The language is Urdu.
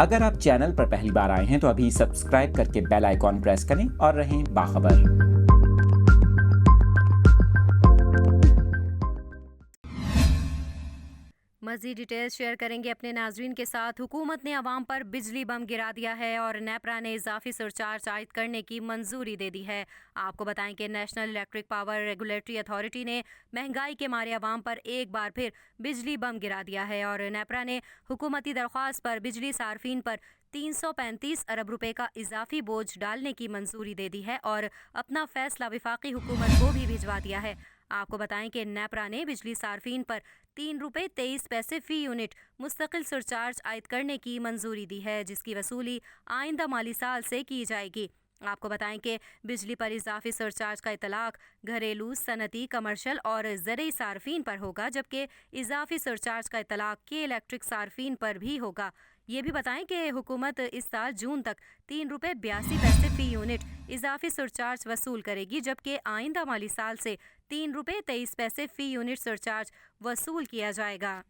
اگر آپ چینل پر پہلی بار آئے ہیں تو ابھی سبسکرائب کر کے بیل آئیکن پریس کریں اور رہیں باخبر۔ مزید ڈیٹیلز شیئر کریں گے اپنے ناظرین کے ساتھ۔ حکومت نے عوام پر بجلی بم گرا دیا ہے اور نیپرا نے اضافی سرچارج عائد کرنے کی منظوری دے دی ہے۔ آپ کو بتائیں کہ national electric power regulatory authority نے مہنگائی کے مارے عوام پر ایک بار پھر بجلی بم گرا دیا ہے اور نیپرا نے حکومتی درخواست پر بجلی صارفین پر 335 ارب روپے کا اضافی بوجھ ڈالنے کی منظوری دے دی ہے اور اپنا فیصلہ وفاقی حکومت کو بھی بھجوا دیا ہے۔ آپ کو بتائیں کہ نیپرا نے بجلی صارفین پر 3 روپے 23 پیسے فی یونٹ مستقل سرچارج عائد کرنے کی منظوری دی ہے، جس کی وصولی آئندہ مالی سال سے کی جائے گی۔ آپ کو بتائیں کہ بجلی پر اضافی سرچارج کا اطلاق گھریلو، صنعتی، کمرشل اور زرعی صارفین پر ہوگا، جبکہ اضافی سرچارج کا اطلاق کے الیکٹرک صارفین پر بھی ہوگا۔ یہ بھی بتائیں کہ حکومت اس سال جون تک 3 روپے 82 پیسے فی یونٹ اضافی سرچارج وصول کرے گی، جبکہ آئندہ مالی سال سے 3 روپے 23 پیسے فی یونٹ سرچارج وصول کیا جائے گا۔